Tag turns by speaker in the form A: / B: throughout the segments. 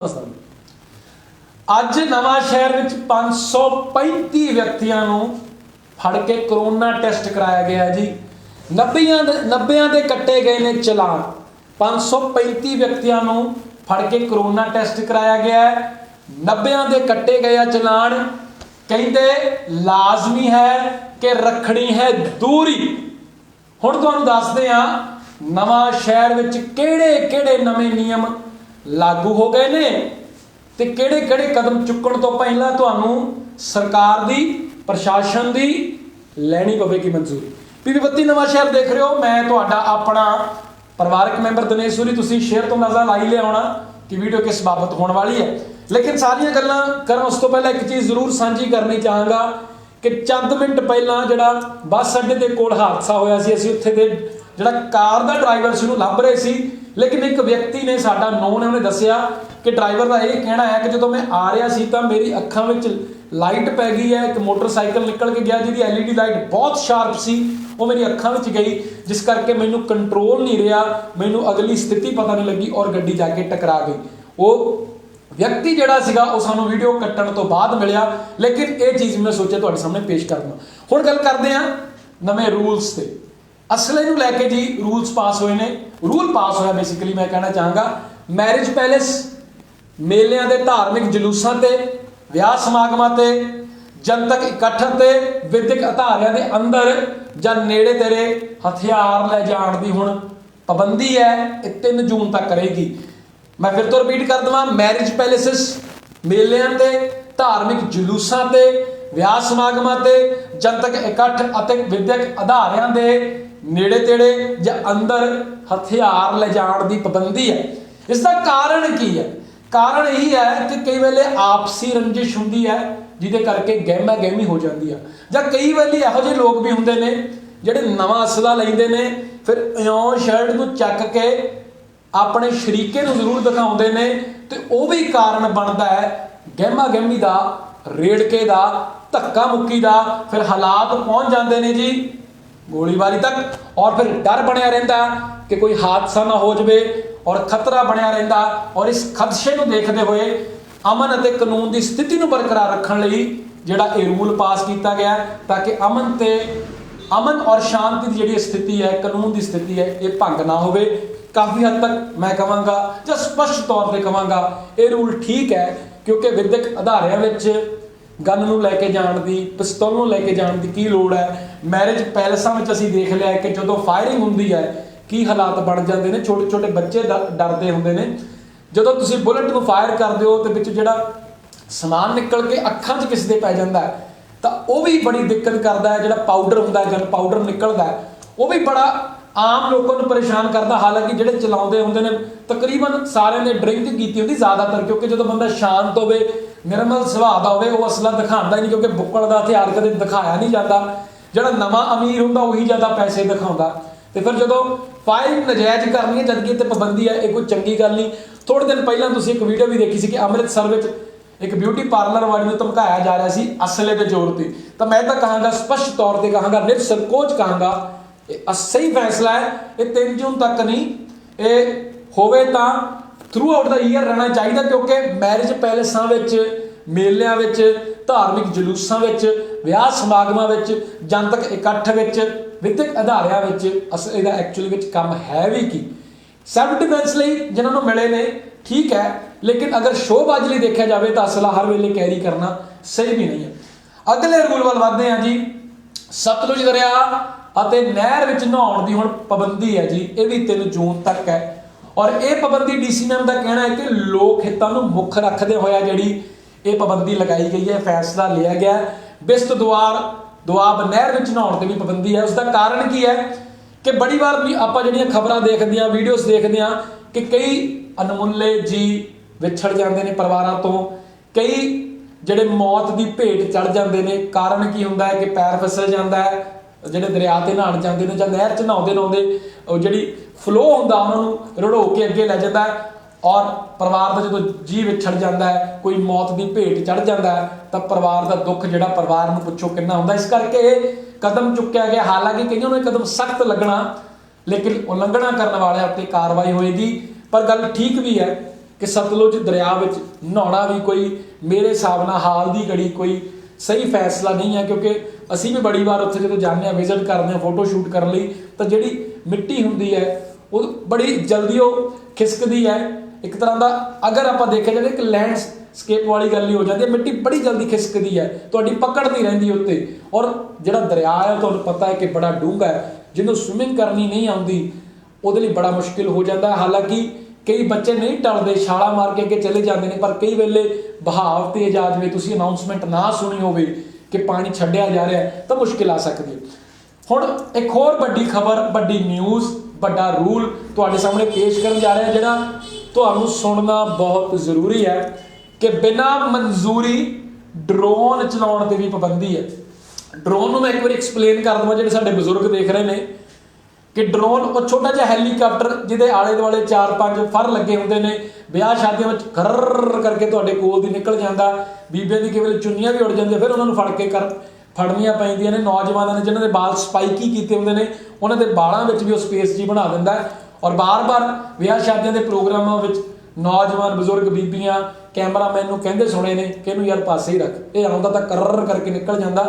A: ਅੱਜ ਨਵਾਂ ਸ਼ਹਿਰ ਵਿੱਚ 535 ਵਿਅਕਤੀਆਂ ਨੂੰ ਫੜ ਕੇ ਕਰੋਨਾ ਟੈਸਟ ਕਰਾਇਆ ਗਿਆ ਜੀ। 90 ਦੇ ਕੱਟੇ ਗਏ ਨੇ ਚਲਾਨ। 535 ਵਿਅਕਤੀਆਂ ਨੂੰ ਫੜ ਕੇ ਕਰੋਨਾ ਟੈਸਟ ਕਰਾਇਆ ਗਿਆ ਹੈ। 90 ਦੇ ਕੱਟੇ ਗਏ ਆ ਚਲਾਨ। ਕਹਿੰਦੇ ਲਾਜ਼ਮੀ ਹੈ ਕਿ ਰੱਖਣੀ ਹੈ ਦੂਰੀ। ਹੁਣ ਤੁਹਾਨੂੰ ਦੱਸਦੇ ਆ ਨਵਾਂ ਸ਼ਹਿਰ ਵਿੱਚ ਕਿਹੜੇ ਨਵੇਂ ਨਿਯਮ लागू हो गए ने ते किहड़े कदम चुकण तो पहला तुहानू सरकार दी प्रशासन दी लैनी पवेगी मंजूरी। पीवी 32 नवां शहर देख रहे हो, मैं तुहाडा अपना परिवारक मैंबर दिनेश सूरी। तुसीं शेयर तो अंदाजा ला ही लिया होना कि वीडियो किस बाबत होने वाली है, लेकिन सारियां गल्लां करन उस तो पहला एक चीज़ जरूर साझी करनी चाहांगा कि चंद मिनट पहला जिहड़ा बस अड्डे दे कोल हादसा होया सी, असीं उत्थे दे जिहड़ा कार दा ड्राइवर सी उहनूं लभ रहे सी, लेकिन एक व्यक्ति ने साडा नोन है उन्हें दसिया कि ड्राइवर का यह कहना है कि जो मैं आ रहा सी तो मेरी अखां विच लाइट पै गई है। एक मोटरसाइकिल निकल के गया जिहदी LED लाइट बहुत शार्प सी, वो मेरी अखां विच गई, जिस करके मैनू कंट्रोल नहीं रहा, मैनू अगली स्थिति पता नहीं लगी और गड्डी जाके टकरा गई। वो व्यक्ति जिहड़ा सीगा वो सानू वीडियो कट्टण तो बाद मिलिया, लेकिन ये चीज़ मैं सोचा तुहाडे सामने पेश कर दूँ। हुण गल करदे हां नवें रूल्स ते। असले नूं लैके जी रूल्स पास हुए ने। रूल पास होया बेसिकली मैं कहना चाहांगा मैरिज पैलेस, मेलिਆਂ ਦੇ धार्मिक ਜਲੂਸਾਂ ਤੇ, ਵਿਆਹ ਸਮਾਗਮਾਂ ਤੇ, ਜਨਤਕ ਇਕੱਠ ਤੇ, ਵਿਦਿਅਕ ਅਦਾਰਿਆਂ ਦੇ ਅੰਦਰ ਜਾਂ ਨੇੜੇ ਤੇੜੇ ਹਥਿਆਰ ਲੈ ਜਾਣ ਦੀ ਹੁਣ ਪਾਬੰਦੀ ਹੈ। ਇਹ 3 ਜੂਨ ਤੱਕ ਰਹੇਗੀ। ਮੈਂ ਫਿਰ ਤੋਂ ਰਿਪੀਟ ਕਰ ਦਵਾਂ, ਮੈਰਿਜ ਪੈਲੇਸਿਸ, ਮੇਲਿਆਂ ਤੇ, ਧਾਰਮਿਕ ਜਲੂਸਾਂ ਤੇ, ਵਿਆਹ ਸਮਾਗਮਾਂ ਤੇ, ਜਨਤਕ ਇਕੱਠ ਅਤੇ ਵਿਦਿਅਕ ਅਦਾਰਿਆਂ ਦੇ ਨੇੜੇ ਤੇੜੇ ਜਾਂ ਅੰਦਰ ਹਥਿਆਰ ਲੈ ਜਾਣ ਦੀ ਪਾਬੰਦੀ ਹੈ। ਇਸ ਦਾ ਕਾਰਨ ਕੀ ਹੈ? ਕਾਰਨ ਇਹੀ ਹੈ ਕਿ ਕਈ ਵੇਲੇ ਆਪਸੀ ਰੰਜਿਸ਼ ਹੁੰਦੀ ਹੈ ਜਿਹਦੇ ਕਰਕੇ ਗਹਿਮਾ ਗਹਿਮੀ ਹੋ ਜਾਂਦੀ ਆ, ਜਾਂ ਕਈ ਵੇਲੇ ਇਹੋ ਜਿਹੇ ਲੋਕ ਵੀ ਹੁੰਦੇ ਨੇ ਜਿਹੜੇ ਨਵਾਂ ਅਸਲਾ ਲੈਂਦੇ ਨੇ, ਫਿਰ ਇਉਂ ਸ਼ਰਟ ਨੂੰ ਚੱਕ ਕੇ ਆਪਣੇ ਸ਼ਰੀਕੇ ਨੂੰ ਜ਼ਰੂਰ ਦਿਖਾਉਂਦੇ ਨੇ, ਤੇ ਉਹ ਵੀ ਕਾਰਨ ਬਣਦਾ ਹੈ ਗਹਿਮਾ ਗਹਿਮੀ ਦਾ, ਰੇੜਕੇ ਦਾ, ਧੱਕਾ ਮੁੱਕੀ ਦਾ। ਫਿਰ ਹਾਲਾਤ ਪਹੁੰਚ ਜਾਂਦੇ ਨੇ जी गोलीबारी तक, और फिर डर बनया रहिंदा कि कोई हादसा ना हो जाए और खतरा बनया रहिंदा। और इस खदशे को देखते हुए अमन और कानून की स्थिति को बरकरार रखने लई जिहड़ा ये रूल पास किया गया, ताकि अमन और शांति की जिहड़ी स्थिति है, कानून की स्थिति है, ये भंग ना होवे। काफ़ी हद तक मैं कहांगा जां स्पष्ट तौर पर कहांगा ये रूल ठीक है, क्योंकि विद्यक अदारियां विच गन नूं लैके जाण दी, पिस्तौल नूं लैके जाण दी की लोड़ है। मैरिज पैलेसां विच असीं देख लिया कि जदों फायरिंग हुंदी है की हालात बन जाते हैं। छोटे छोटे बच्चे डरते हुंदे ने। जदों तुसीं बुलेट नूं फायर करदे हो ते विच जिहड़ा समान निकल के अखां 'च किस दे पै जांदा है, तां ओह भी बड़ी दिक्कत करदा है। जिहड़ा पाउडर हुंदा है, गन पाउडर निकलदा है, वह भी बड़ा आम लोगों को परेशान करता। हालांकि जिहड़े चलाउंदे हुंदे ने तकरीबन सारिਆਂ ने ड्रिंक कीती हुंदी ज़्यादातर, क्योंकि जो बंदा शांत होवे, निर्मल सुभाਅ ਦਾ ਹੋਵੇ, ਉਹ ਅਸਲਾ ਦਿਖਾਉਂਦਾ ਹੀ नहीं, क्योंकि बुक्कड़ ਦਾ हथियार कदे दिखाया नहीं जाता। ਜਿਹੜਾ ਨਵਾਂ ਅਮੀਰ ਹੁੰਦਾ ਉਹੀ ਜ਼ਿਆਦਾ ਪੈਸੇ ਦਿਖਾਉਂਦਾ। ਤੇ ਫਿਰ ਜਦੋਂ ਫਾਇਰਿੰਗ ਨਜਾਇਜ਼ ਕਰਨੀ ਹੈ ਜਦਕਿ ਤੇ ਪਾਬੰਦੀ ਹੈ, ਇਹ ਕੋਈ ਚੰਗੀ ਗੱਲ ਨਹੀਂ। ਥੋੜੇ ਦਿਨ ਪਹਿਲਾਂ ਤੁਸੀਂ ਇੱਕ ਵੀਡੀਓ ਵੀ ਦੇਖੀ ਸੀ ਕਿ ਅੰਮ੍ਰਿਤਸਰ ਵਿੱਚ ਇੱਕ ਬਿਊਟੀ ਪਾਰਲਰ ਵਾਲੀ ਨੂੰ ਧਮਕਾਇਆ ਜਾ ਰਿਹਾ ਸੀ ਅਸਲੇ ਦੇ ਜ਼ੋਰ ਤੇ। ਤਾਂ ਮੈਂ ਤਾਂ ਕਹਾਂਗਾ ਸਪਸ਼ਟ ਤੌਰ ਤੇ ਕਹਾਂਗਾ, ਨਿਰਸੰਕੋਚ ਕਹਾਂਗਾ, ਇਹ ਸਹੀ ਫੈਸਲਾ ਹੈ। ਇਹ 3 ਜੂਨ ਤੱਕ ਨਹੀਂ, ਇਹ ਹੋਵੇ ਤਾਂ ਥਰੂ ਆਊਟ ਦਾ ਈਅਰ ਰਹਿਣਾ ਚਾਹੀਦਾ, ਕਿਉਂਕਿ ਮੈਰਿਜ ਪੈਲੇਸਾਂ ਵਿੱਚ, ਮੇਲਿਆਂ ਵਿੱਚ, ਧਾਰਮਿਕ ਜਲੂਸਾਂ ਵਿੱਚ, ਵਿਆਹ ਸਮਾਗਮਾਂ ਵਿੱਚ, ਜਨਤਕ ਇਕੱਠ ਵਿੱਚ, ਵਿਦਿਅਕ ਅਦਾਰਿਆਂ ਵਿੱਚ ਇਹਦਾ ਐਕਚੁਅਲੀ ਵਿੱਚ ਕੰਮ ਹੈ ਵੀ ਕੀ। ਸੈਲਫ ਡਿਫੈਂਸ ਲਈ ਜਿਨ੍ਹਾਂ ਨੂੰ ਮਿਲੇ ਨੇ ਠੀਕ ਹੈ, ਲੇਕਿਨ ਅਗਰ ਸ਼ੋਅਬਾਜ਼ੀ ਲਈ ਦੇਖਿਆ ਜਾਵੇ ਤਾਂ ਅਸਲਾ ਹਰ ਵੇਲੇ ਕੈਰੀ ਕਰਨਾ ਸਹੀ ਵੀ ਨਹੀਂ ਹੈ। ਅਗਲੇ ਰੂਲ ਵੱਲ ਵਧਦੇ ਹਾਂ ਜੀ। ਸਤਲੁਜ ਦਰਿਆ ਅਤੇ ਨਹਿਰ ਵਿੱਚ ਨਹਾਉਣ ਦੀ ਹੁਣ ਪਾਬੰਦੀ ਹੈ ਜੀ। ਇਹ ਵੀ 3 ਜੂਨ ਤੱਕ ਹੈ। और ये पाबंदी DC मैम का कहना है कि लोक हितों को मुख रखते हुए जी ये पाबंदी लगाई गई है, फैसला लिया गया। बिस्त दुआब नहर में नहाउण ते भी पाबंदी है। उसका कारण की है कि बड़ी बार भी आप जो खबर देखते हैं, वीडियोज़ देखते हैं कि कई अनमुल्ले जी विछड़ जाते हैं परिवारों तो, कई जोड़े मौत की भेट चढ़ जाते हैं। कारण की होंदा है कि पैर फिसल जाता है, ਜਿਹੜੇ ਦਰਿਆ ਤੇ ਨਹਾਉਣ ਜਾਂਦੇ ਨੇ ਜਾਂ ਨਹਿਰ 'ਚ ਨਹਾਉਂਦੇ ਉਹ ਜਿਹੜੀ ਫਲੋ ਹੁੰਦਾ ਉਹਨਾਂ ਨੂੰ ਰੜੋ ਕੇ ਅੱਗੇ ਲੈ ਜਾਂਦਾ ਹੈ। ਔਰ ਪਰਿਵਾਰ ਦਾ ਜਦੋਂ ਜੀਅ ਵਿਛੜ ਜਾਂਦਾ ਹੈ, ਕੋਈ ਮੌਤ ਦੀ ਭੇਟ ਚੜ ਜਾਂਦਾ ਹੈ, ਤਾਂ ਪਰਿਵਾਰ ਦਾ ਦੁੱਖ ਜਿਹੜਾ ਪਰਿਵਾਰ ਨੂੰ ਪੁੱਛੋ ਕਿੰਨਾ ਹੁੰਦਾ। ਇਸ ਕਰਕੇ ਇਹ ਕਦਮ ਚੁੱਕਿਆ ਗਿਆ। ਹਾਲਾਂਕਿ ਕਈਆਂ ਨੂੰ ਇਹ ਕਦਮ ਸਖਤ ਲੱਗਣਾ, ਲੇਕਿਨ ਉਲੰਘਣਾ ਕਰਨ ਵਾਲਿਆਂ ਉੱਤੇ ਕਾਰਵਾਈ ਹੋਏਗੀ। ਪਰ ਗੱਲ ਠੀਕ ਵੀ ਹੈ कि सतलुज दरिया में नहाना भी कोई मेरे हिसाब नाल हाल की घड़ी कोई सही फैसला नहीं है, क्योंकि असी भी बड़ी बार उत्थे जो जाने विजिट करते हैं फोटो शूट करने लई, तो जिहड़ी मिट्टी हुंदी है वो बड़ी जल्दी वो खिसकदी है। एक तरह का अगर आप देखा जाए कि लैंडस्केप वाली गल ही हो जाती है, मिट्टी बड़ी जल्दी खिसकदी है, तुहाडी पकड़ नहीं रहिंदी उत्ते। और जिहड़ा दरिया है तुहानूं पता है कि बड़ा डूंगा है, जिन्हों स्विमिंग करनी नहीं आउंदी उहदे लई बड़ा मुश्किल हो जाता है। हालांकि कई बच्चे नहीं टलते, छाला मार के अगे चले जाते हैं, पर कई वेले बहाव तेज आ जाए, तुसीं अनाउंसमेंट ना सुनी होवे कि पानी छड्डिया जा रहा है, तो मुश्किल आ सकती है। हुण एक होर वड्डी खबर, वड्डी न्यूज़, वड्डा रूल तुहाडे सामने पेश करन जा रहा है, जिहड़ा तुहानूं सुनना बहुत जरूरी है कि बिना मंजूरी ड्रोन चलाउण ते भी पाबंदी है। ड्रोन नूं मैं एक बार एक्सप्लेन कर देवां, जिहड़े साडे बजुर्ग देख रहे हैं कि ड्रोन वो छोटा जिहा हैलीकॉप्टर जिहदे आले दुआले 4-5 फर लगे होंदे ने, ब्याह शादियों में खर्र करके तुहाडे कोल दी निकल जांदा, बीबियां दी कई वेले चुन्नियां भी उड़ जांदियां, फिर उन्हां नूं फड़ के फड़नियां पैंदियां ने। नौजवानों ने जिन्हां दे बाल स्पाइकी कीते होंदे ने उन्हां दे बालां विच भी वो स्पेस जी बना दिंदा है। और बार बार ब्याह शादियों के प्रोग्रामां विच नौजवान बजुर्ग बीबियां कैमरामैन नूं कहंदे सुने ने कि इहनूं यार पासे ही रख, ये आउंदा तां कर्र करके निकल जांदा,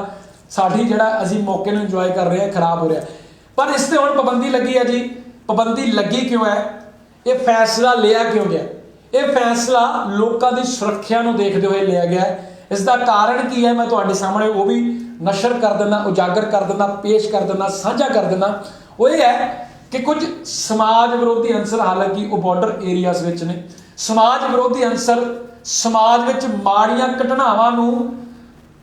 A: साडी जिहड़ा असीं मौके नूं इंजॉय कर रहे हैं खराब हो रहा है। पर इस ते हुण पाबंदी लगी है जी। पाबंदी लगी क्यों है, ये फैसला लिया क्यों गया? ये फैसला लोगों की सुरक्षा नूं देखते हुए लिया गया है। इसका कारण की है मैं तुहाडे सामने वो भी नशर कर देना, उजागर कर देना, पेश कर देना, साझा कर देना। वो ये है कि कुछ समाज विरोधी अंसर, हालांकि वो बॉर्डर एरियाज विच ने, समाज विरोधी अंसर समाज विच माड़ियां घटनावां नूं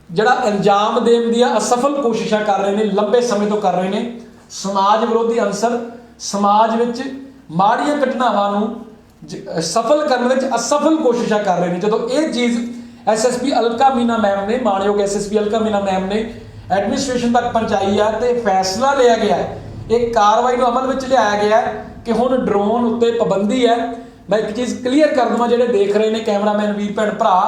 A: जिहड़ा अंजाम देण दी असफल कोशिशां कर रहे हैं, लंबे समय तो कर रहे हैं। समाज विरोधी अंसर समाज विच माड़ियां घटनावां नूं सफल करने विच असफल कोशिशां कर रहे हैं। जदों ये चीज़ SSP अलका मीना मैम ने, माणयोग SSP अलका मीना मैम ने एडमिनिस्ट्रेशन तक पहुँचाई है, तो फैसला लिया गया है, एक कार्रवाई को अमल में लियाया गया है कि हुण ड्रोन उत्ते पाबंदी है। मैं एक चीज़ क्लीयर कर दूँ, जिहड़े देख रहे हैं कैमरामैन वीर भैन भरा,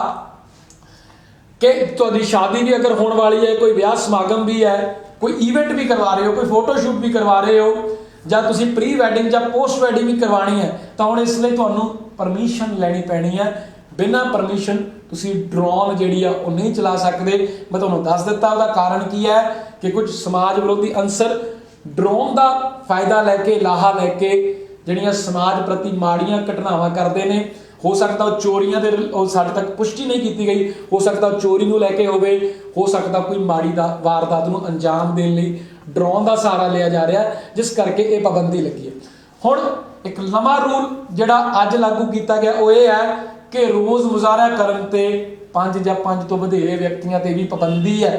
A: कि तुहाडी शादी भी अगर होने वाली है, कोई ब्याह समागम भी है, कोई ईवेंट भी करवा रहे हो, कोई फोटोशूट भी करवा रहे हो, ਜਾਂ ਤੁਸੀਂ प्री वैडिंग ਜਾਂ पोस्ट वैडिंग भी करवानी है, तो हुण इसलिए तुहानूं परमिशन लैनी पैनी है। बिना परमिशन तुसीं ड्रोन जिहड़ी आ वो नहीं चला सकते। मैं तुहानूं दस दिता उसदा कारण की है कि कुछ समाज विरोधी अंसर ड्रोन का फायदा लैके, लाहा लैके जिहड़ियां समाज प्रति माड़ियां घटनावां करते हैं। हो सकता वो चोरियां दे साडे तक पुष्टि नहीं की गई, हो सकता चोरी नूं लैके होवे, हो सकता कोई माड़ी वारदात नूं अंजाम देण लई ड्रोन का सहारा लिया जा रहा है, जिस करके ये पाबंदी लगी है। हुण एक नवा रूल जिहड़ा अज लागू किया गया वो ये है कि रोज़ मुजाहरा करन ते 5 या 5 तो वधेरे व्यक्तियों ते भी पाबंदी है।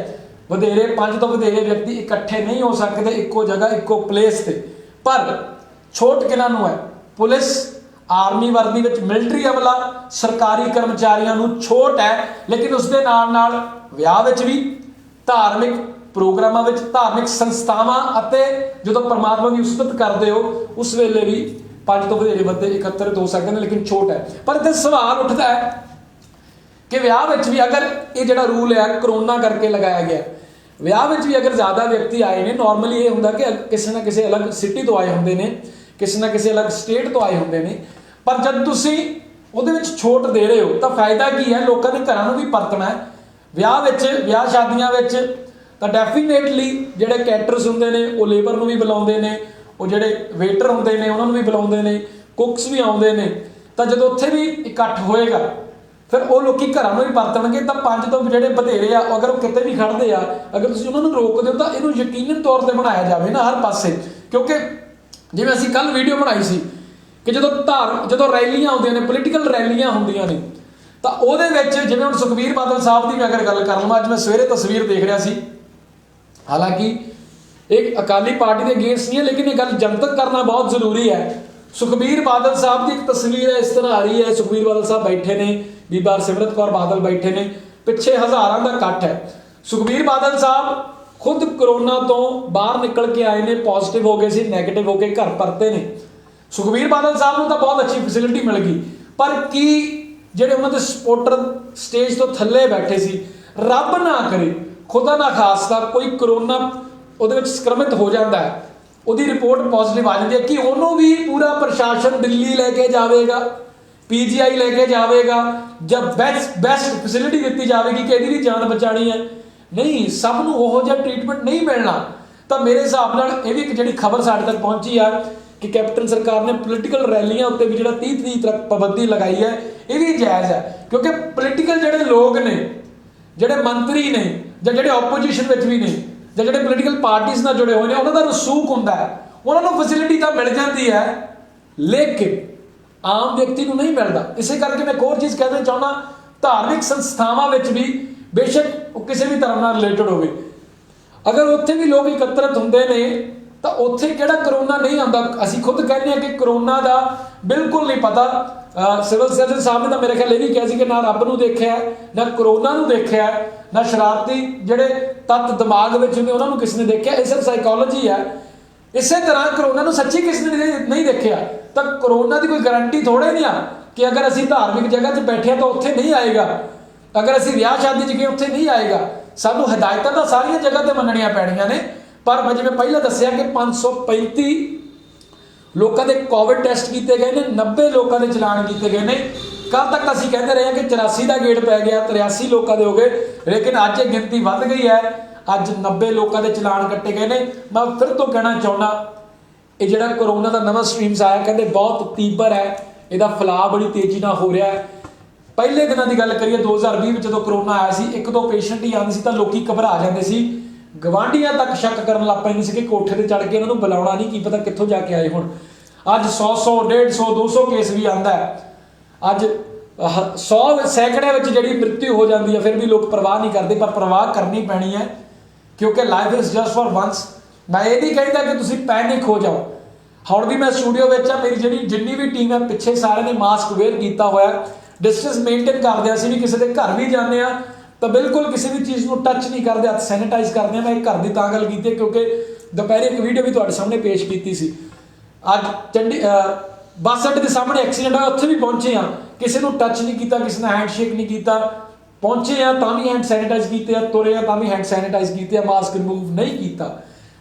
A: वधेरे 5 तो वधेरे व्यक्ति इकट्ठे नहीं हो सकते इक्को जगह इक्को प्लेस ते। पर छूट किहनां नूं है? पुलिस, आर्मी वर्दी विच मिलिटरी अमला, सरकारी कर्मचारियों नूं छूट है, लेकिन उसके नाल नाल विआह विच भी, धार्मिक प्रोग्रामां विच, धार्मिक संस्थावां अते जदों परमात्मा की उस्मत करते हो उस वेले भी 5 तो वधेरे बंदे एकत्रित हो सकते हैं, लेकिन छूट है। पर इत्थे सवाल उठता है कि विआह विच भी अगर ये जिहड़ा रूल है करोना करके लगाया गया, विआह विच भी अगर ज़्यादा व्यक्ति आए ने, नॉर्मली ये हुंदा कि किसी ना किसी अलग सिटी तो आए हुंदे ने, किसी ना किसी अलग स्टेट तो आए हुंदे ने, पर जब तुसीं उहदे विच छूट दे रहे हो तो फायदा की है? लोगों ने घरां नूं भी परतना है। विआह विच, विआह शादियां विच तो डेफिनेटली जिहड़े कैटरस हुंदे ने वो लेबर नूं भी बुलाउंदे ने, वो जिहड़े वेटर हुंदे ने उन्हां नूं भी बुलाउंदे ने, कुक्स भी आउंदे ने। तो जदों उत्थे भी इकट्ठ होएगा फिर वो लोग घरां नूं भी परतणगे, तो 5 तो जिहड़े वधेरे आ अगर वो किते भी खड़दे आ, अगर तुसीं उन्हां नूं रोकदे हो तो इहनूं यकीनन तौर पर बनाया जाए ना हर पासे। क्योंकि जिवें असीं कल वीडियो बनाई सी कि जदों रैलियां आउंदियां ने, पोलीटिकल रैलियां हुंदियां ने, तो उहदे विच जिवें हुण सुखबीर बादल साहब की मैं अगर गल कर लवां, अज मैं सवेरे तस्वीर देख रहा सी, हालांकि एक अकाली पार्टी के अगेंस्ट नहीं है, लेकिन ये गल जनतक करना बहुत जरूरी है। सुखबीर बादल साहब की एक तस्वीर है, इस तरह आ रही है, सुखबीर बादल साहब बैठे ने, बीबा सिमरत कौर बादल बैठे ने, पिछे हज़ारां दा इकट्ठ है। सुखबीर बादल साहब खुद कोरोना तो बाहर निकल के आए ने, पॉजिटिव हो गए सी, नैगेटिव हो के घर परते ने। सुखबीर बादल साहब को तो बहुत अच्छी फैसिलिटी मिल गई, पर की जिहड़े उन्हां दे सपोर्टर स्टेज तो थल्ले बैठे सी, रब ना करे खुदा ना खासता कोई कोरोना उहदे विच संक्रमित हो जाता है, उहदी रिपोर्ट पॉजिटिव आ जाती है, कि उन्होंने भी पूरा प्रशासन दिल्ली लैके जाएगा PGI लेके जाएगा, जब बेस्ट फैसिलिटी दी जाएगी कि ਇਹਦੀ जान बचानी है, नहीं सब ਨੂੰ ਉਹੋ ਜਿਹਾ ट्रीटमेंट नहीं मिलना। तो मेरे हिसाब ਨਾਲ ਇਹ ਵੀ ਇੱਕ ਜਿਹੜੀ खबर ਸਾਡੇ तक पहुंची है कि कैप्टन सरकार ने पोलिटिकल रैलियां उत्ते भी ਜਿਹੜਾ 30 तरीक तक पाबंदी लगाई है, ये भी जायज़ है क्योंकि पोलिटिकल ਜਿਹੜੇ लोग ने, ਜਿਹੜੇ ਮੰਤਰੀ ਨੇ ਜਾਂ ਜਿਹੜੇ ਆਪੋਜੀਸ਼ਨ ਵਿੱਚ ਵੀ ਨੇ ਜਾਂ ਜਿਹੜੇ ਪੋਲੀਟੀਕਲ ਪਾਰਟੀਆਂ ਨਾਲ ਜੁੜੇ ਹੋਏ ਨੇ, ਉਹਨਾਂ ਦਾ ਰਸੂਖ ਹੁੰਦਾ ਹੈ, ਉਹਨਾਂ ਨੂੰ ਫੈਸਿਲਿਟੀ ਤਾਂ ਮਿਲ ਜਾਂਦੀ ਹੈ ਲੇਕਿਨ ਆਮ ਵਿਅਕਤੀ ਨੂੰ ਨਹੀਂ ਮਿਲਦਾ। ਇਸੇ ਕਰਕੇ ਮੈਂ ਇੱਕ ਹੋਰ ਚੀਜ਼ ਕਹਿਣਾ ਚਾਹੁੰਦਾ, ਧਾਰਮਿਕ ਸੰਸਥਾਵਾਂ ਵਿੱਚ ਵੀ ਬੇਸ਼ੱਕ ਉਹ ਕਿਸੇ ਵੀ ਧਰਮ ਨਾਲ ਰਿਲੇਟਡ ਹੋਵੇ, ਅਗਰ ਉੱਥੇ ਵੀ ਲੋਕ ਇਕੱਤਰਤ ਹੁੰਦੇ ਨੇ ਤਾਂ ਉੱਥੇ ਕਿਹੜਾ ਕਰੋਨਾ ਨਹੀਂ ਆਉਂਦਾ। ਅਸੀਂ ਖੁਦ ਕਹਿੰਦੇ ਹਾਂ ਕਿ ਕਰੋਨਾ ਦਾ ਬਿਲਕੁਲ ਨਹੀਂ ਪਤਾ। ਸਿਵਲ ਸਰਜਨ ਸਾਹਿਬ ਨੇ ਤਾਂ ਮੇਰੇ ਖਿਆਲ ਇਹ ਵੀ ਕਿਹਾ ਸੀ ਕਿ ਨਾ ਰੱਬ ਨੂੰ ਦੇਖਿਆ, ਨਾ ਕਰੋਨਾ ਨੂੰ ਦੇਖਿਆ, ਨਾ ਸ਼ਰਾਰਤੀ ਜਿਹੜੇ ਤੱਤ ਦਿਮਾਗ ਵਿੱਚ ਹੁੰਦੇ ਉਹਨਾਂ ਨੂੰ ਕਿਸ ਨੇ ਦੇਖਿਆ। ਇਹ ਸਿਰਫ ਸਾਈਕੋਲੋਜੀ ਹੈ। ਇਸੇ ਤਰ੍ਹਾਂ ਕਰੋਨਾ ਨੂੰ ਸੱਚੀ ਕਿਸ ਨੇ ਨਹੀਂ ਦੇਖਿਆ ਤਾਂ ਕਰੋਨਾ ਦੀ ਕੋਈ ਗਾਰੰਟੀ ਥੋੜੇ ਨਹੀਂ ਆ ਕਿ ਅਗਰ ਅਸੀਂ ਧਾਰਮਿਕ ਜਗ੍ਹਾ 'ਤੇ ਬੈਠੇ ਤਾਂ ਉੱਥੇ ਨਹੀਂ ਆਏਗਾ, ਅਗਰ ਅਸੀਂ ਵਿਆਹ ਸ਼ਾਦੀ 'ਚ ਗਏ ਉੱਥੇ ਨਹੀਂ ਆਏਗਾ। ਸਾਨੂੰ ਹਦਾਇਤਾਂ ਤਾਂ ਸਾਰੀਆਂ ਜਗ੍ਹਾ 'ਤੇ ਮੰਨਣੀਆਂ ਪੈਣੀਆਂ ਨੇ। ਪਰ ਮੈਂ ਜਿਵੇਂ ਪਹਿਲਾਂ ਦੱਸਿਆ ਕਿ 535 ਲੋਕਾਂ ਦੇ ਕੋਵਿਡ ਟੈਸਟ ਕੀਤੇ ਗਏ ਨੇ, 90 ਲੋਕਾਂ ਦੇ ਚਲਾਨ ਕੀਤੇ ਗਏ ਨੇ। ਕੱਲ ਤੱਕ ਅਸੀਂ ਕਹਿੰਦੇ ਰਹੇ ਹਾਂ ਕਿ 84 ਦਾ ਗੇੜ ਪੈ ਗਿਆ, 83 ਲੋਕਾਂ ਦੇ ਹੋ ਗਏ, ਲੇਕਿਨ ਅੱਜ ਇਹ ਗਿਣਤੀ ਵੱਧ ਗਈ ਹੈ। ਅੱਜ 90 ਲੋਕਾਂ ਦੇ ਚਲਾਨ ਕੱਟੇ ਗਏ ਨੇ। ਮੈਂ ਫਿਰ ਤੋਂ ਕਹਿਣਾ ਚਾਹੁੰਦਾ, ਇਹ ਜਿਹੜਾ ਕਰੋਨਾ ਦਾ ਨਵਾਂ ਸਟ੍ਰੀਮਸ ਆਇਆ ਕਹਿੰਦੇ ਬਹੁਤ ਤੀਬਰ ਹੈ, ਇਹਦਾ ਫੈਲਾਅ ਬੜੀ ਤੇਜ਼ੀ ਨਾਲ ਹੋ ਰਿਹਾ ਹੈ। ਪਹਿਲੇ ਦਿਨਾਂ ਦੀ ਗੱਲ ਕਰੀਏ 2020 ਵਿੱਚ ਜਦੋਂ ਕਰੋਨਾ ਆਇਆ ਸੀ, ਇੱਕ ਦੋ ਪੇਸ਼ੈਂਟ ਹੀ ਆਉਂਦੇ ਸੀ ਤਾਂ ਲੋਕੀ ਘਬਰਾ ਜਾਂਦੇ ਸੀ, ਗਵਾਂਢੀਆਂ ਤੱਕ ਸ਼ੱਕ ਕਰਨ ਲੱਗ ਪੈਂਦੇ ਸੀ ਕਿ ਕੋਠੇ ਤੇ ਚੜ੍ਹ ਕੇ ਇਹਨਾਂ ਨੂੰ ਬੁਲਾਉਣਾ ਨਹੀਂ, ਕੀ ਪਤਾ ਕਿੱਥੋਂ ਜਾ ਕੇ ਆਏ ਹੁਣ। ਅੱਜ 100 150 200 ਕੇਸ ਵੀ ਆਉਂਦਾ ਹੈ। ਅੱਜ 100 ਸੈਂਕੜਿਆਂ ਵਿੱਚ ਜਿਹੜੀ ਮ੍ਰਿਤੂ ਹੋ ਜਾਂਦੀ ਹੈ, ਫਿਰ ਵੀ ਲੋਕ ਪਰਵਾਹ ਨਹੀਂ ਕਰਦੇ, ਪਰ ਪਰਵਾਹ ਕਰਨੀ ਪੈਣੀ ਹੈ ਕਿਉਂਕਿ life is just for ones. ਮੈਂ ਇਹ ਨਹੀਂ ਕਹਿੰਦਾ ਕਿ ਤੁਸੀਂ ਪੈਨਿਕ ਹੋ ਜਾਓ। ਹੁਣ ਵੀ ਮੈਂ ਸਟੂਡੀਓ ਵਿੱਚ ਆ, ਮੇਰੀ ਜਿੰਨੀ ਵੀ ਟੀਮ ਹੈ ਪਿੱਛੇ ਸਾਰਿਆਂ ਨੇ ਮਾਸਕ ਵੇਅਰ ਕੀਤਾ ਹੋਇਆ, ਡਿਸਟੈਂਸ ਮੇਨਟੇਨ ਕਰਦੇ ਹਾਂ। ਅਸੀਂ ਵੀ ਕਿਸੇ ਦੇ ਘਰ ਵੀ ਜਾਂਦੇ ਹਾਂ ਤਾਂ ਬਿਲਕੁਲ ਕਿਸੇ ਵੀ ਚੀਜ਼ ਨੂੰ ਟੱਚ ਨਹੀਂ ਕਰਦੇ, ਹੱਥ ਸੈਨੀਟਾਈਜ਼ ਕਰਦੇ ਹਾਂ। ਮੈਂ ਘਰ ਦੀ ਤਾਂ ਗੱਲ ਕੀਤੀ ਕਿਉਂਕਿ ਦੁਪਹਿਰੇ ਇੱਕ ਵੀਡੀਓ ਵੀ ਤੁਹਾਡੇ ਸਾਹਮਣੇ ਪੇਸ਼ ਕੀਤੀ ਸੀ। ਅੱਜ ਬੱਸ ਅੱਡੇ ਦੇ ਸਾਹਮਣੇ ਐਕਸੀਡੈਂਟ ਹੋਇਆ, ਉੱਥੇ ਵੀ ਪਹੁੰਚੇ ਹਾਂ, ਕਿਸੇ ਨੂੰ ਟੱਚ ਨਹੀਂ ਕੀਤਾ, ਕਿਸੇ ਨਾਲ ਹੈਂਡਸ਼ੇਕ ਨਹੀਂ ਕੀਤਾ, ਪਹੁੰਚੇ ਆ ਤਾਂ ਵੀ ਹੈਂਡ ਸੈਨੀਟਾਈਜ਼ ਕੀਤੇ ਆ, ਤੁਰੇ ਆ ਤਾਂ ਵੀ ਹੈਂਡ ਸੈਨੀਟਾਈਜ਼ ਕੀਤੇ ਆ, ਮਾਸਕ ਰਿਮੂਵ ਨਹੀਂ ਕੀਤਾ।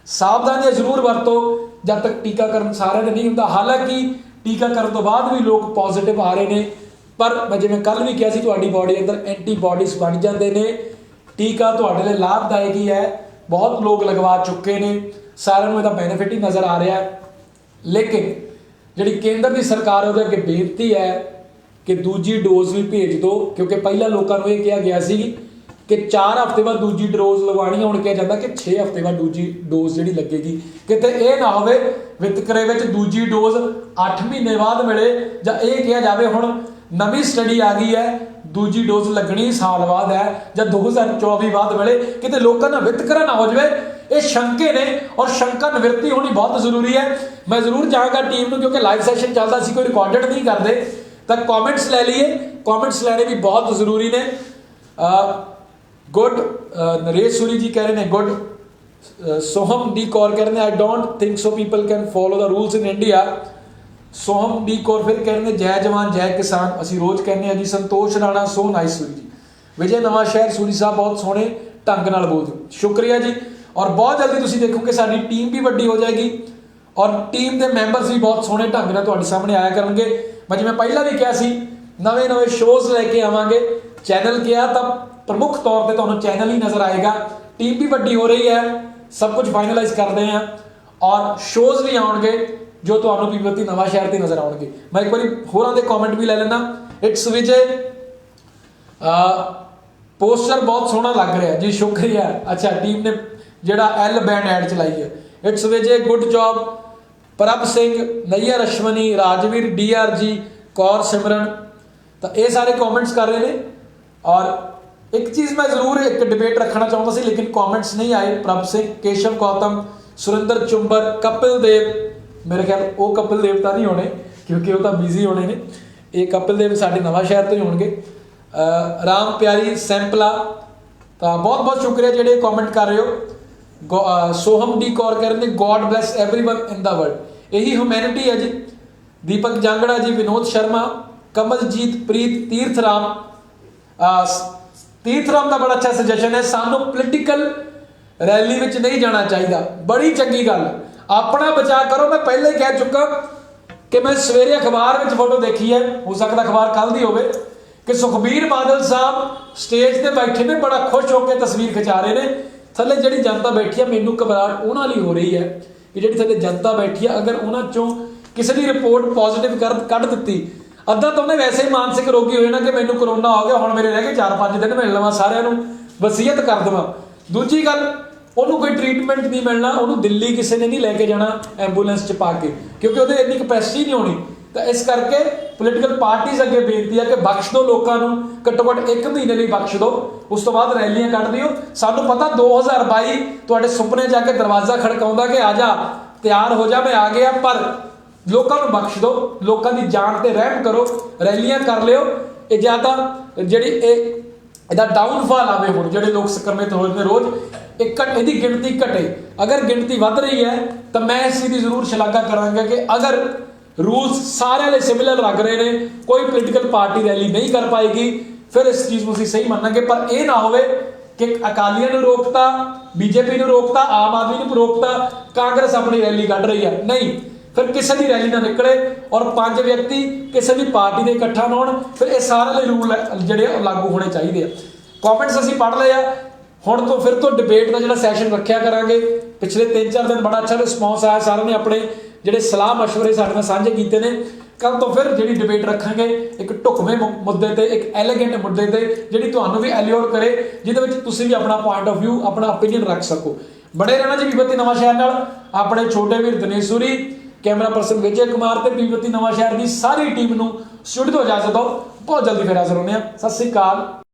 A: ਸਾਵਧਾਨੀਆਂ ਜ਼ਰੂਰ ਵਰਤੋ ਜਦ ਤੱਕ ਟੀਕਾਕਰਨ ਸਾਰਿਆਂ ਦੇ ਨਹੀਂ ਹੁੰਦਾ। ਹਾਲਾਂਕਿ ਟੀਕਾਕਰਨ ਤੋਂ ਬਾਅਦ ਵੀ ਲੋਕ ਪੋਜ਼ਿਟਿਵ ਆ ਰਹੇ ਨੇ, ਪਰ ਮੈਂ ਜਿਵੇਂ ਕੱਲ ਵੀ ਕਿਹਾ ਸੀ ਤੁਹਾਡੀ ਬਾਡੀ ਅੰਦਰ ਐਂਟੀਬਾਡੀਜ਼ ਬਣ ਜਾਂਦੇ ਨੇ। ਟੀਕਾ ਤੁਹਾਡੇ ਲਈ ਲਾਭਦਾਇਕ ਹੀ ਹੈ, ਬਹੁਤ ਲੋਕ ਲਗਵਾ ਚੁੱਕੇ ਨੇ, ਸਾਰਿਆਂ ਨੂੰ ਇਹਦਾ ਬੈਨੀਫਿਟ ਹੀ ਨਜ਼ਰ ਆ ਰਿਹਾ ਹੈ। ਲੇਕਿਨ ਜਿਹੜੀ ਕੇਂਦਰ ਦੀ ਸਰਕਾਰ ਉਹਦੇ ਅੱਗੇ ਬੇਨਤੀ ਹੈ ਕਿ ਦੂਜੀ ਡੋਜ਼ ਵੀ ਭੇਜ ਦਿਓ, ਕਿਉਂਕਿ ਪਹਿਲਾਂ ਲੋਕਾਂ ਨੂੰ ਇਹ ਕਿਹਾ ਗਿਆ ਸੀ ਕਿ 4 ਹਫ਼ਤੇ ਬਾਅਦ ਦੂਜੀ ਡੋਜ਼ ਲਗਵਾਉਣੀ, ਹੁਣ ਕਿਹਾ ਜਾਂਦਾ ਕਿ 6 ਹਫ਼ਤੇ ਬਾਅਦ ਦੂਜੀ ਡੋਜ਼ ਜਿਹੜੀ ਲੱਗੇਗੀ। ਕਿਤੇ ਇਹ ਨਾ ਹੋਵੇ ਵਿਤਕਰੇ ਵਿੱਚ ਦੂਜੀ ਡੋਜ਼ 8 ਮਹੀਨੇ ਬਾਅਦ ਮਿਲੇ, ਜਾਂ ਇਹ ਕਿਹਾ ਜਾਵੇ ਹੁਣ ਨਵੀਂ ਸਟੱਡੀ ਆ ਗਈ ਹੈ ਦੂਜੀ ਡੋਜ਼ ਲੱਗਣੀ ਸਾਲ ਬਾਅਦ ਹੈ ਜਾਂ 2024 ਬਾਅਦ ਮਿਲੇ। ਕਿਤੇ ਲੋਕਾਂ ਦਾ ਵਿਤਕਰਾ ਨਾ ਹੋ ਜਾਵੇ। ਇਹ ਸ਼ੰਕੇ ਨੇ ਔਰ ਸ਼ੰਕਾ ਨਿਵਰਤੀ ਹੋਣੀ ਬਹੁਤ ਜ਼ਰੂਰੀ ਹੈ। ਮੈਂ ਜ਼ਰੂਰ ਚਾਹਾਂਗਾ ਟੀਮ ਨੂੰ, ਕਿਉਂਕਿ ਲਾਈਵ ਸੈਸ਼ਨ ਚੱਲਦਾ ਸੀ, ਕੋਈ ਰਿਕਾਰਡਡ ਨਹੀਂ ਕਰਦੇ, ਤਾਂ ਕਮੈਂਟਸ ਲੈ ਲਈਏ। ਕਮੈਂਟਸ ਲੈਣੇ ਵੀ ਬਹੁਤ ਜ਼ਰੂਰੀ ਨੇ। ਗੁੱਡ ਨਰੇਸ਼ ਸੂਰੀ ਜੀ ਕਹਿ ਰਹੇ ਨੇ ਗੁੱਡ। ਸੋਹਮ ਡੀ ਕੌਰ ਕਹਿ ਰਹੇ ਨੇ I don't think so people can follow the rules in India. Soham D Kaur ਫਿਰ ਕਹਿ ਰਹੇ ਨੇ ਜੈ ਜਵਾਨ ਜੈ ਕਿਸਾਨ, ਅਸੀਂ ਰੋਜ਼ ਕਹਿੰਦੇ ਹਾਂ ਜੀ। ਸੰਤੋਸ਼ ਰਾਣਾ ਸੋ ਨਾਈਸ ਸੂਰੀ ਜੀ। ਵਿਜੇ ਨਵਾਂ ਸ਼ਹਿਰ ਸੂਰੀ ਸਾਹਿਬ ਬਹੁਤ ਸੋਹਣੇ ਢੰਗ ਨਾਲ ਬੋਲਦੇ, ਸ਼ੁਕਰੀਆ ਜੀ। ਔਰ ਬਹੁਤ ਜਲਦੀ ਤੁਸੀਂ ਦੇਖੋਗੇ ਸਾਡੀ ਟੀਮ ਵੀ ਵੱਡੀ ਹੋ ਜਾਏਗੀ ਔਰ ਟੀਮ ਦੇ ਮੈਂਬਰਸ ਵੀ ਬਹੁਤ ਸੋਹਣੇ ਢੰਗ ਨਾਲ ਤੁਹਾਡੇ ਸਾਹਮਣੇ ਆਇਆ ਕਰਨਗੇ। ਮੈਂ ਜਿਵੇਂ ਪਹਿਲਾਂ ਵੀ ਕਿਹਾ ਸੀ ਨਵੇਂ ਸ਼ੋਜ਼ ਲੈ ਕੇ ਆਵਾਂਗੇ। ਚੈਨਲ ਕਿਹਾ ਤਾਂ ਪ੍ਰਮੁੱਖ ਤੌਰ ਤੇ ਤੁਹਾਨੂੰ ਚੈਨਲ ਹੀ ਨਜ਼ਰ ਆਏਗਾ। ਟੀਮ ਵੀ ਵੱਡੀ ਹੋ ਰਹੀ ਹੈ, ਸਭ ਕੁਝ ਫਾਈਨਲਾਈਜ਼ ਕਰਦੇ ਹਾਂ ਔਰ ਸ਼ੋਜ਼ ਵੀ ਆਉਣਗੇ ਜੋ ਤੁਹਾਨੂੰ ਪੀਪਤੀ ਨਵਾਂ ਸ਼ਹਿਰ ਤੇ ਨਜ਼ਰ ਆਉਣਗੇ। ਮੈਂ ਇੱਕ ਵਾਰੀ ਹੋਰਾਂ ਦੇ ਕਮੈਂਟ ਵੀ ਲੈ ਲੈਣਾ। ਇਟਸ ਵਿਜੇ ਪੋਸਟਰ ਬਹੁਤ ਸੋਹਣਾ ਲੱਗ ਰਿਹਾ ਜੀ, ਸ਼ੁਕਰੀਆ। ਅੱਛਾ, ਟੀਮ ਨੇ ਜਿਹੜਾ ਐਲ ਬੈਂਡ ਐਡ ਚਲਾਈ ਹੈ। It's Vijay good job. ਪ੍ਰਭ ਸਿੰਘ, ਨਈਆ ਅਸ਼ਵਨੀ, ਰਾਜਵੀਰ, DRG, ਕੌਰ ਸਿਮਰਨ, ਤਾਂ ਇਹ ਸਾਰੇ ਕਮੈਂਟਸ ਕਰ ਰਹੇ ਨੇ। ਔਰ ਇੱਕ ਚੀਜ਼ ਮੈਂ ਜ਼ਰੂਰ ਇੱਕ ਡਿਬੇਟ ਰੱਖਣਾ ਚਾਹੁੰਦਾ ਸੀ ਲੇਕਿਨ ਕਮੈਂਟਸ ਨਹੀਂ ਆਏ। ਪ੍ਰਭ ਸਿੰਘ, ਕੇਸ਼ਵ ਗੌਤਮ, ਸੁਰਿੰਦਰ ਚੁੰਬਰ, ਕਪਿਲ ਦੇਵ, ਮੇਰੇ ਖਿਆਲ ਉਹ ਕਪਿਲ ਦੇਵ ਤਾਂ ਨਹੀਂ ਹੋਣੇ ਕਿਉਂਕਿ ਉਹ ਤਾਂ ਬਿਜ਼ੀ ਹੋਣੇ ਨੇ। ਇਹ ਕਪਿਲ ਦੇਵ ਸਾਡੇ ਨਵਾਂ ਸ਼ਹਿਰ ਤੋਂ ਹੀ ਹੋਣਗੇ। ਰਾਮ ਪਿਆਰੀ ਸੈਂਪਲਾ, ਤਾਂ ਬਹੁਤ ਬਹੁਤ ਸ਼ੁਕਰੀਆ ਜਿਹੜੇ ਕਮੈਂਟ ਕਰ ਰਹੇ ਹੋ। ਸੋਹਮ ਡੀ ਕੌਰ ਕਹਿੰਦੇ ਗੋਡ ਬਲੈਸ ਐਵਰੀਵਨ ਇਨ ਦਾ ਵਰਲਡ। ਇਹੀ ਹਿਊਮੈਨਿਟੀ ਹੈ ਜੀ। ਦੀਪਕ ਜਾਂਗੜਾ ਜੀ, ਵਿਨੋਦ ਸ਼ਰਮਾ, ਕਮਲਜੀਤ ਪ੍ਰੀਤ, ਤੀਰਥ ਰਾਮ ਦਾ ਬੜਾ ਅੱਛਾ ਸੁਜੈਸ਼ਨ ਹੈ। ਸਾਨੂੰ ਪੋਲੀਟੀਕਲ ਰੈਲੀ ਵਿੱਚ ਨਹੀਂ ਜਾਣਾ ਚਾਹੀਦਾ, ਬੜੀ ਚੰਗੀ ਗੱਲ। ਆਪਣਾ ਬਚਾਅ ਕਰੋ। ਮੈਂ ਪਹਿਲਾਂ ਹੀ ਕਹਿ ਚੁੱਕਾ कि मैं सवेरे अखबार में फोटो देखी है, हो सकता अखबार कल दी होवे, कि सुखबीर बादल साहब स्टेज ते बैठे ने, बड़ा खुश होकर तस्वीर खिचा रहे हैं। थले जिहड़ी जनता बैठी है, मैनू घबराहट उन्हां लई हो रही है कि जिहड़ी थले जनता बैठी है, अगर उन्हां चों किसी की रिपोर्ट पॉजिटिव कढ़ दित्ती, अद्धा तो उन्हें वैसे ही मानसिक रोगी हो जाना कि मैनू करोना हो गया, हुण मेरे रह गए 4-5 दिन, मिल लवां सारिਆਂ ਨੂੰ, वसीयत कर देवां। दूजी गल, ਉਹਨੂੰ कोई ट्रीटमेंट नहीं मिलना, ਉਹਨੂੰ दिल्ली किसी ने नहीं लैके जाना एंबूलेंस च पा के, क्योंकि ਉਹਦੇ ਇੰਨੀ कैपेसिटी नहीं होनी। तो इस करके पोलिटिकल पार्टीज अगे बेनती है कि बख्श दो लोगों को, घट्टो घट्ट 1 महीने लिए बख्श दो, उस तो बाद रैलियां कढ़ दिओ। सानू पता 2022 तुहाडे सुपने जाके दरवाजा खड़काउंदा कि आ जा, तैयार हो जा, मैं आ गया, पर लोगों को बख्श दो, लोगों की जान ते रहम करो, रैलियां कर लियो। ये ज़्यादा जिहड़ी ਇਹਦਾ डाउनफॉल आवे, हुण जिहड़े लोग संक्रमित हो रहे रोज़, ਇਹਦੀ गिनती घटे। अगर गिनती वध रही है तो मैं इस चीज़ की जरूर शलाघा करांगा कि अगर रूल्स सारे वाले सिमिलर लग रहे हैं, कोई पोलिटिकल पार्टी रैली नहीं कर पाएगी, फिर इस चीज़ को सही मानांगे। पर यह ना होवे कि अकालियां ने रोकता, बीजेपी ने रोकता, आम आदमी ने रोकता, कांग्रेस अपनी रैली कढ़ रही है, नहीं, फिर किसी की रैली ना निकले और 5 व्यक्ति किसी भी पार्टी के इकट्ठा ना होण, फिर ये सारे रूल जिहड़े लागू होने चाहिए। कॉमेंट्स असीं पढ़ लिया, हुण तो फिर तो डिबेट का जिहड़ा सैशन रखिया करांगे। पिछले 3-4 दिन बड़ा अच्छा रिस्पॉन्स आया, सारे ने अपने जिहड़े सलाह मशवरे साडे नाल साझे कीते ने। कल तो फिर जिहड़ी डिबेट रखांगे एक ढुकवें मुद्दे ते, एक एलीगेंट मुद्दे ते, जिहड़ी तुहानूं भी एल्योर करे, जिहदे विच तुसीं भी अपना पॉइंट ऑफ व्यू, अपना ओपीनियन रख सको। बड़े रहना जी बीबीपी नवांशहर नाल, अपने छोटे वीर दिनेश सूरी, कैमरा पर्सन विजय कुमार ते बीबीपी नवांशहर की सारी टीम नूं स्टूडियो तो इजाजत दो। बहुत जल्दी फिर हाज़र होने। सत श्री अकाल।